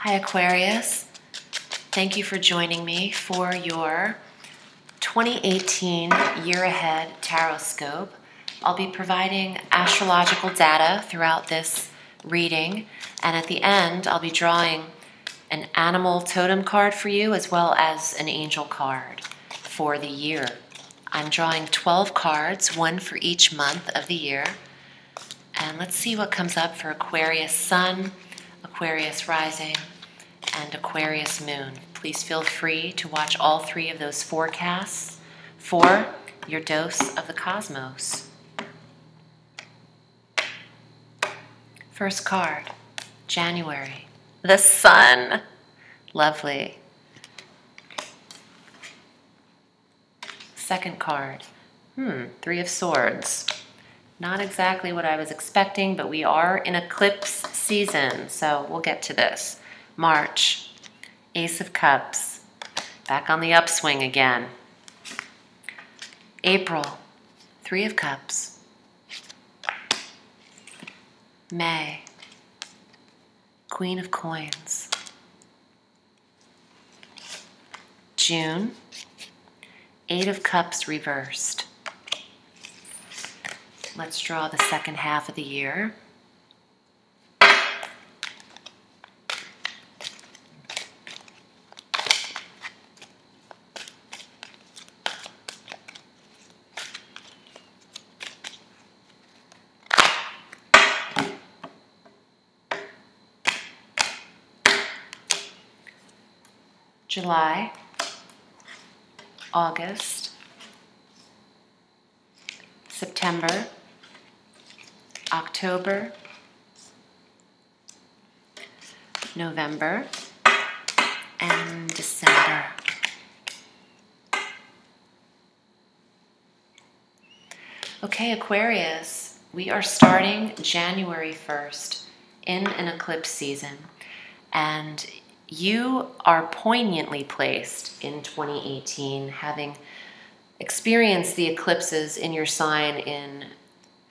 Hi Aquarius, thank you for joining me for your 2018 Year Ahead Tarot Scope. I'll be providing astrological data throughout this reading, and at the end I'll be drawing an animal totem card for you as well as an angel card for the year. I'm drawing 12 cards, one for each month of the year, and let's see what comes up for Aquarius Sun, Aquarius Rising, and Aquarius Moon. Please feel free to watch all three of those forecasts for your dose of the cosmos. First card, January. The Sun. Lovely. Second card, Three of Swords. Not exactly what I was expecting, but we are in eclipse season, so we'll get to this. March, Ace of Cups, back on the upswing again. April, Three of Cups. May, Queen of Coins. June, Eight of Cups reversed. Let's draw the second half of the year. July, August, September, October, November, and December. Okay, Aquarius, we are starting January 1st in an eclipse season, and you are poignantly placed in 2018, having experienced the eclipses in your sign in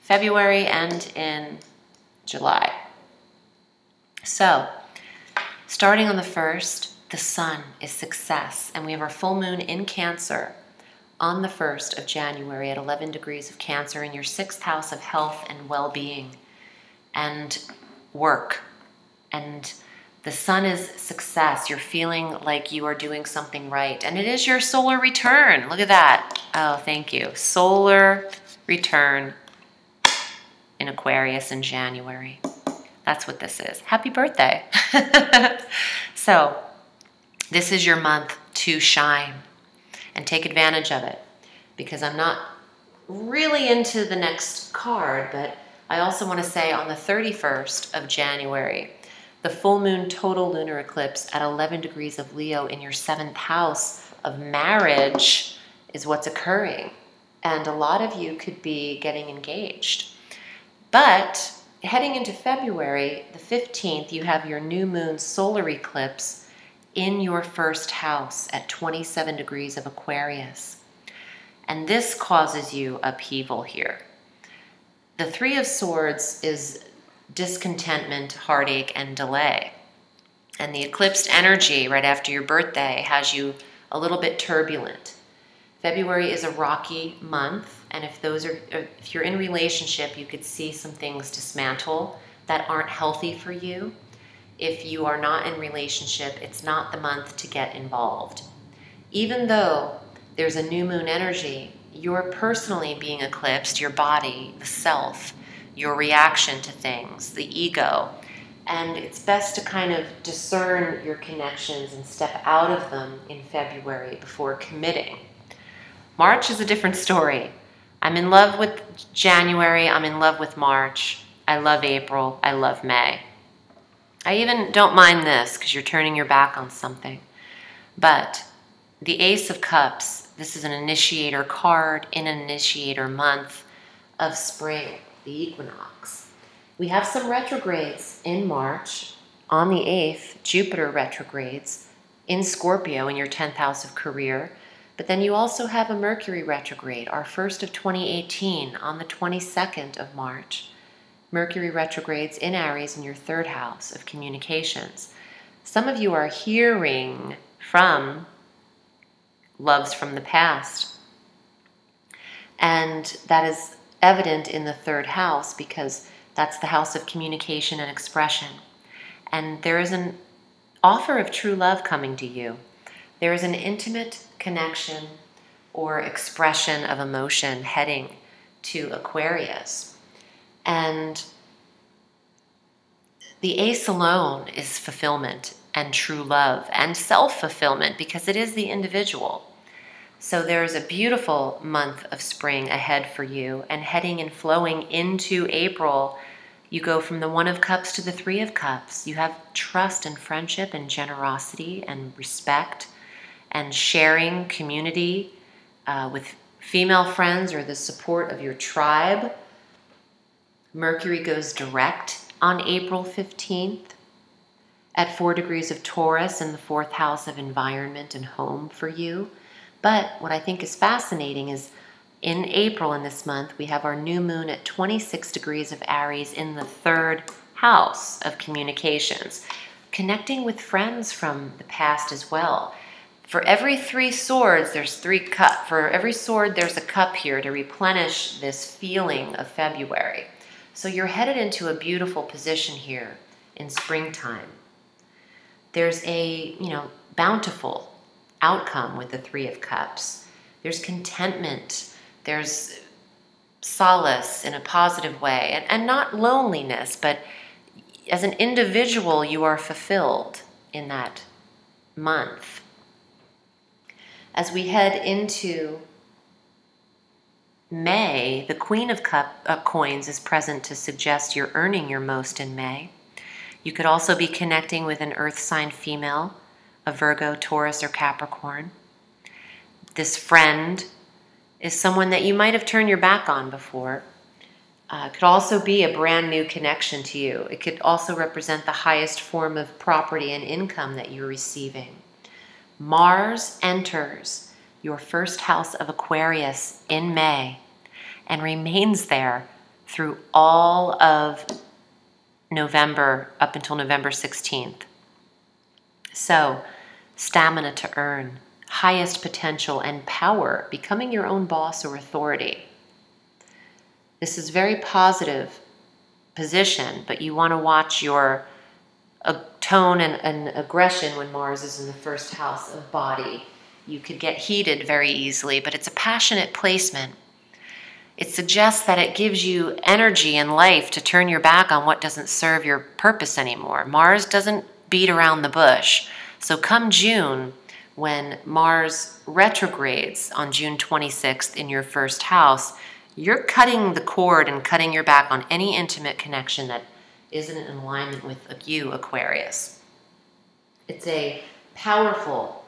February and in July. So, starting on the 1st, the Sun is success, and we have our full moon in Cancer on the 1st of January at 11 degrees of Cancer in your 6th house of health and well-being and work. And the Sun is success. You're feeling like you are doing something right. And it is your solar return. Look at that. Oh, thank you. Solar return in Aquarius in January. That's what this is. Happy birthday. So, this is your month to shine and take advantage of it, because I'm not really into the next card, but I also want to say on the 31st of January, the full moon total lunar eclipse at 11 degrees of Leo in your 7th house of marriage is what's occurring. And a lot of you could be getting engaged. But heading into February, the 15th, you have your new moon solar eclipse in your 1st house at 27 degrees of Aquarius. And this causes you upheaval here. The Three of Swords is discontentment, heartache, and delay. And the eclipsed energy right after your birthday has you a little bit turbulent. February is a rocky month, and if you're in relationship, you could see some things dismantle that aren't healthy for you. If you are not in relationship, it's not the month to get involved. Even though there's a new moon energy, you're personally being eclipsed, your body, the self, your reaction to things, the ego. And it's best to kind of discern your connections and step out of them in February before committing. March is a different story. I'm in love with January, I'm in love with March, I love April, I love May. I even don't mind this because you're turning your back on something. But the Ace of Cups, this is an initiator card in an initiator month of spring, the equinox. We have some retrogrades in March. On the 8th, Jupiter retrogrades in Scorpio in your 10th house of career. But then you also have a Mercury retrograde, our first of 2018, on the 22nd of March. Mercury retrogrades in Aries in your 3rd house of communications. Some of you are hearing from loves from the past. And that is evident in the 3rd house because that's the house of communication and expression. And there is an offer of true love coming to you. There is an intimate connection or expression of emotion heading to Aquarius. And the ace alone is fulfillment and true love and self-fulfillment because it is the individual. So there is a beautiful month of spring ahead for you, and heading and flowing into April, you go from the 1 of Cups to the 3 of Cups. You have trust and friendship and generosity and respect and sharing community with female friends or the support of your tribe. Mercury goes direct on April 15th at 4 degrees of Taurus in the 4th house of environment and home for you. But what I think is fascinating is in April, in this month, we have our new moon at 26 degrees of Aries in the 3rd house of communications, connecting with friends from the past as well. For every 3 swords, there's 3 cups. For every sword, there's a cup here to replenish this feeling of February. So you're headed into a beautiful position here in springtime. There's a, bountiful outcome with the 3 of Cups. There's contentment. There's solace in a positive way. And not loneliness, but as an individual, you are fulfilled in that month. As we head into May, the Queen of Coins is present to suggest you're earning your most in May. You could also be connecting with an earth sign female, a Virgo, Taurus, or Capricorn. This friend is someone that you might have turned your back on before. It could also be a brand new connection to you. It could also represent the highest form of property and income that you're receiving. Mars enters your 1st house of Aquarius in May and remains there through all of November up until November 16th. So, stamina to earn, highest potential and power, becoming your own boss or authority. This is very positive position, but you want to watch your tone and aggression when Mars is in the 1st house of body. You could get heated very easily, but it's a passionate placement. It suggests that it gives you energy and life to turn your back on what doesn't serve your purpose anymore. Mars doesn't beat around the bush. So come June, when Mars retrogrades on June 26th in your 1st house, you're cutting the cord and cutting your back on any intimate connection that isn't in alignment with you, Aquarius. It's a powerful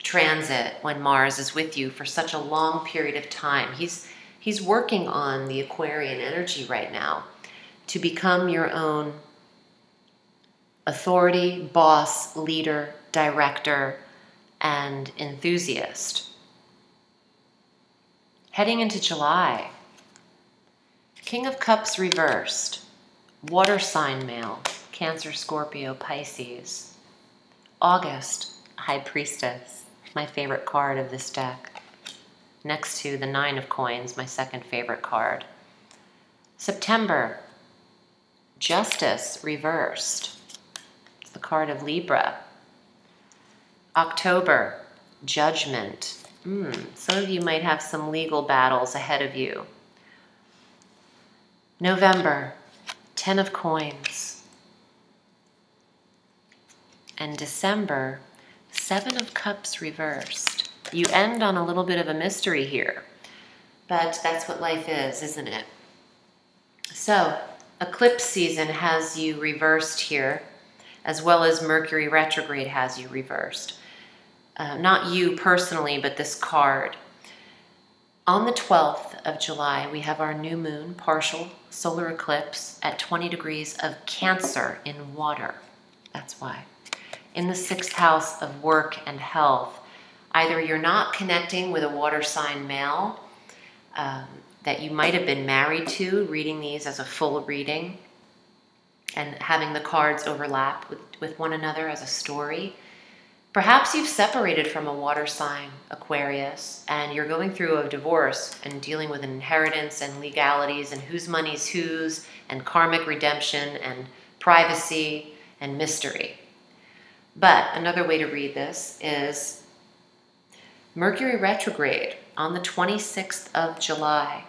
transit when Mars is with you for such a long period of time. He's working on the Aquarian energy right now to become your own authority, boss, leader, director, and enthusiast. Heading into July, King of Cups reversed, water sign male, Cancer, Scorpio, Pisces. August, High Priestess, my favorite card of this deck, next to the 9 of Coins, my 2nd favorite card. September, Justice reversed. It's the card of Libra. October, Judgment. Some of you might have some legal battles ahead of you. November, 10 of Coins. And December, 7 of Cups reversed. You end on a little bit of a mystery here, but that's what life is, isn't it? So, eclipse season has you reversed here, as well as Mercury retrograde has you reversed. Not you personally, but this card. On the 12th of July, we have our new moon, partial solar eclipse at 20 degrees of Cancer in water. That's why. In the 6th house of work and health, either you're not connecting with a water sign male that you might have been married to, reading these as a full reading, and having the cards overlap with one another as a story. Perhaps you've separated from a water sign, Aquarius, and you're going through a divorce and dealing with an inheritance and legalities and whose money's whose and karmic redemption and privacy and mystery. But another way to read this is Mercury retrograde on the 26th of July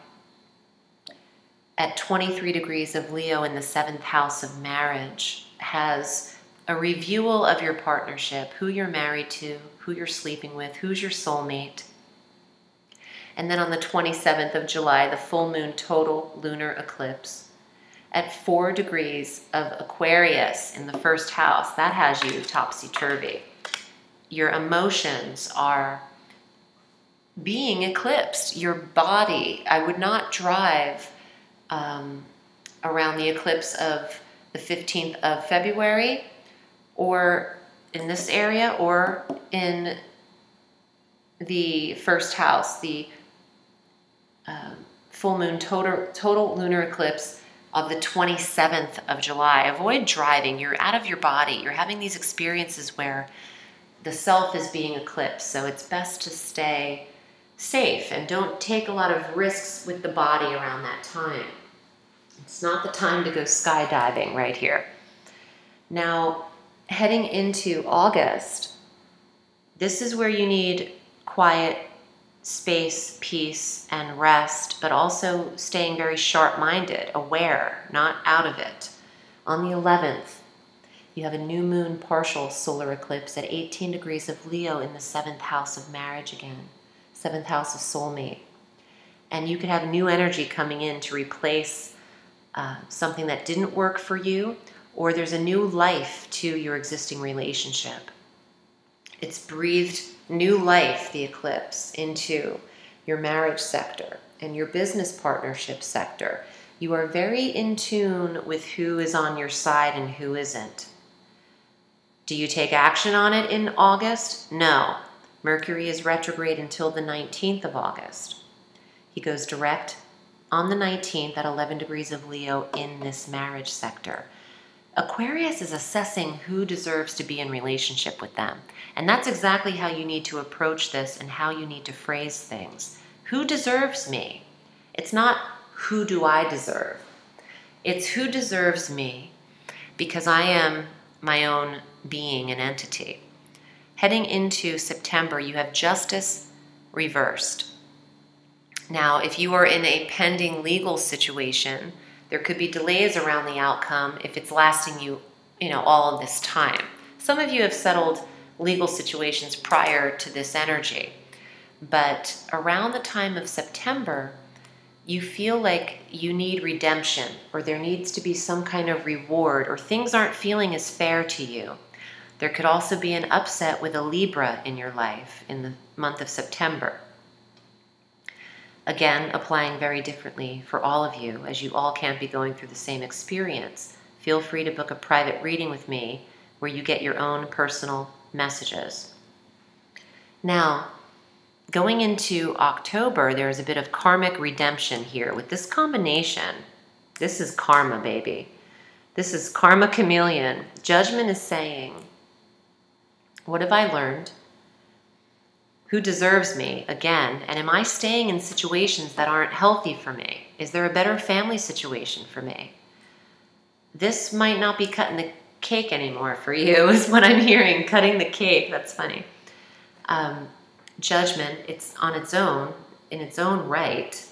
at 23 degrees of Leo in the 7th house of marriage has a reviewal of your partnership, who you're married to, who you're sleeping with, who's your soulmate. And then on the 27th of July, the full moon total lunar eclipse at 4 degrees of Aquarius in the 1st house. That has you topsy-turvy. Your emotions are being eclipsed. Your body, I would not drive around the eclipse of the 15th of February or in this area or in the 1st house, the full moon total lunar eclipse of the 27th of July. Avoid driving. You're out of your body. You're having these experiences where the self is being eclipsed. So it's best to stay safe and don't take a lot of risks with the body around that time. It's not the time to go skydiving right here. Now, heading into August, this is where you need quiet space, peace, and rest, but also staying very sharp-minded, aware, not out of it. On the 11th, you have a new moon partial solar eclipse at 18 degrees of Leo in the 7th house of marriage again, 7th house of soulmate. And you could have new energy coming in to replace something that didn't work for you, or there's a new life to your existing relationship. It's breathed new life, the eclipse, into your marriage sector and your business partnership sector. You are very in tune with who is on your side and who isn't. Do you take action on it in August? No. Mercury is retrograde until the 19th of August. He goes direct on the 19th at 11 degrees of Leo in this marriage sector. Aquarius is assessing who deserves to be in relationship with them. And that's exactly how you need to approach this and how you need to phrase things. Who deserves me? It's not who do I deserve. It's who deserves me because I am my own being and entity. Heading into September, you have justice reversed. Now, if you are in a pending legal situation, there could be delays around the outcome if it's lasting you, all of this time. Some of you have settled legal situations prior to this energy, but around the time of September, you feel like you need redemption, or there needs to be some kind of reward, or things aren't feeling as fair to you. There could also be an upset with a Libra in your life in the month of September. Again, applying very differently for all of you, as you all can't be going through the same experience. Feel free to book a private reading with me where you get your own personal messages. Now, going into October, there's a bit of karmic redemption here. With this combination, this is karma, baby. This is karma chameleon. Judgment is saying, what have I learned? Who deserves me again? And am I staying in situations that aren't healthy for me? Is there a better family situation for me? This might not be cutting the cake anymore for you, is what I'm hearing. Cutting the cake, that's funny. Judgment, it's on its own, in its own right,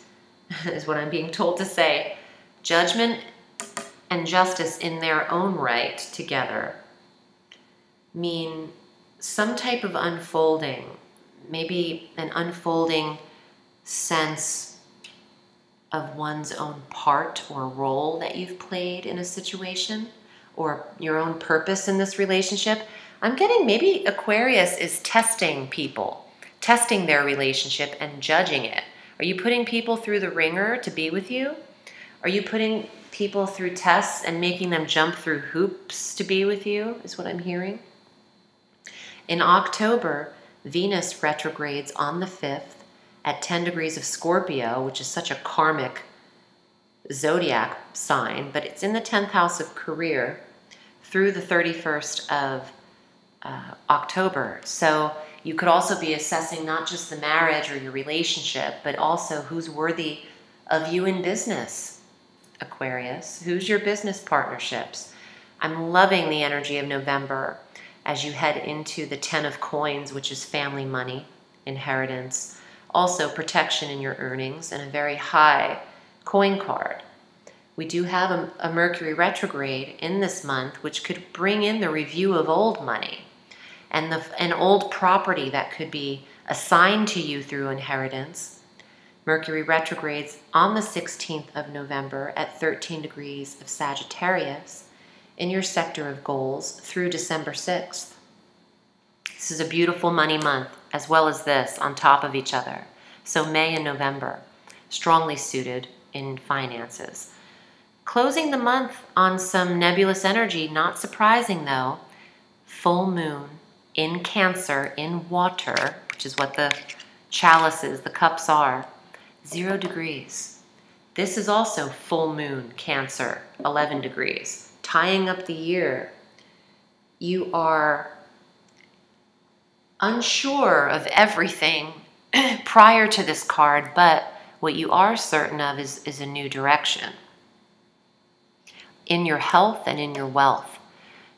is what I'm being told to say. Judgment and justice in their own right together mean some type of unfolding. Maybe an unfolding sense of one's own part or role that you've played in a situation, or your own purpose in this relationship. I'm getting maybe Aquarius is testing people, testing their relationship and judging it. Are you putting people through the ringer to be with you? Are you putting people through tests and making them jump through hoops to be with you, is what I'm hearing. In October, Venus retrogrades on the 5th at 10 degrees of Scorpio, which is such a karmic zodiac sign, but it's in the 10th house of career through the 31st of October. So you could also be assessing not just the marriage or your relationship, but also who's worthy of you in business, Aquarius. Who's your business partnerships? I'm loving the energy of November as you head into the 10 of coins, which is family money, inheritance, also protection in your earnings, and a very high coin card. We do have a Mercury retrograde in this month, which could bring in the review of old money and an old property that could be assigned to you through inheritance. Mercury retrogrades on the 16th of November at 13 degrees of Sagittarius in your sector of goals through December 6th. This is a beautiful money month, as well as this on top of each other. So May and November, strongly suited in finances. Closing the month on some nebulous energy, not surprising though, full moon in Cancer, in water, which is what the chalices, the cups are, 0 degrees. This is also full moon, Cancer, 11 degrees. Tying up the year, you are unsure of everything prior to this card, but what you are certain of is a new direction. In your health and in your wealth.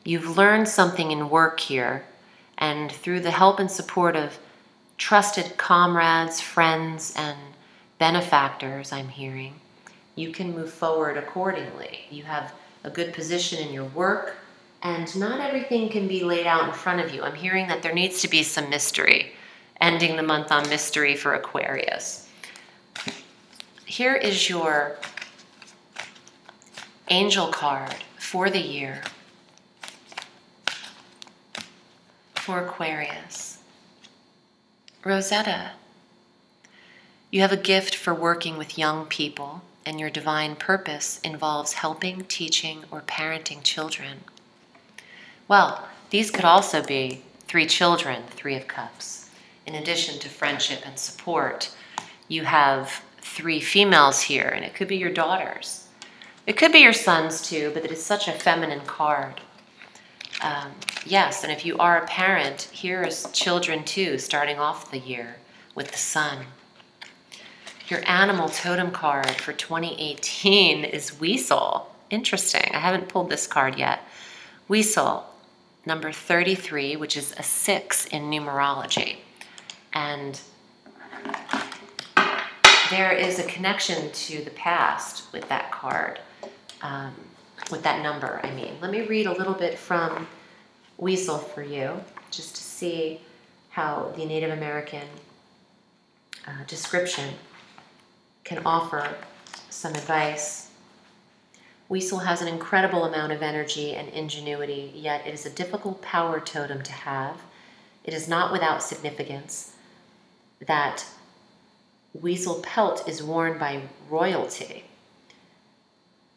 You've learned something in work here, and through the help and support of trusted comrades, friends, and benefactors, I'm hearing, you can move forward accordingly. You have a good position in your work, and not everything can be laid out in front of you. I'm hearing that there needs to be some mystery, ending the month on mystery for Aquarius. Here is your angel card for the year for Aquarius. Rosetta, you have a gift for working with young people, and your divine purpose involves helping, teaching, or parenting children. Well, these could also be 3 children, 3 of Cups. In addition to friendship and support, you have 3 females here, and it could be your daughters. It could be your sons too, but it is such a feminine card. Yes, and if you are a parent, here is children too, starting off the year with the sun. Your animal totem card for 2018 is Weasel. Interesting. I haven't pulled this card yet. Weasel, number 33, which is a 6 in numerology. And there is a connection to the past with that card, with that number, I mean. Let me read a little bit from Weasel for you, just to see how the Native American description can offer some advice. Weasel has an incredible amount of energy and ingenuity, yet it is a difficult power totem to have. It is not without significance that Weasel pelt is worn by royalty.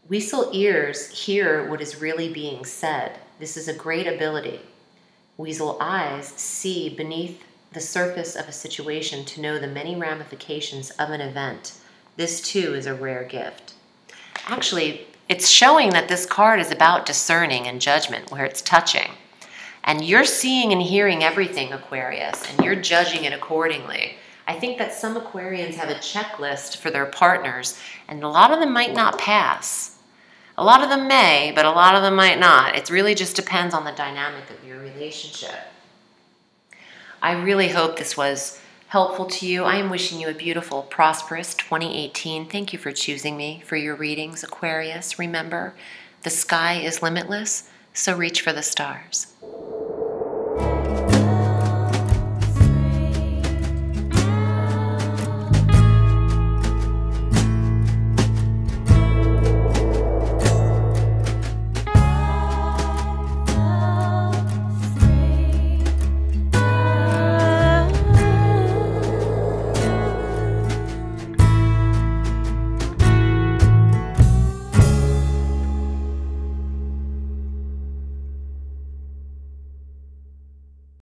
Weasel ears hear what is really being said. This is a great ability. Weasel eyes see beneath the surface of a situation to know the many ramifications of an event. This too is a rare gift. Actually, it's showing that this card is about discerning and judgment, where it's touching. And you're seeing and hearing everything, Aquarius, and you're judging it accordingly. I think that some Aquarians have a checklist for their partners, and a lot of them might not pass. A lot of them may, but a lot of them might not. It really just depends on the dynamic of your relationship. I really hope this was helpful to you. I am wishing you a beautiful, prosperous 2018. Thank you for choosing me for your readings, Aquarius. Remember, the sky is limitless, so reach for the stars.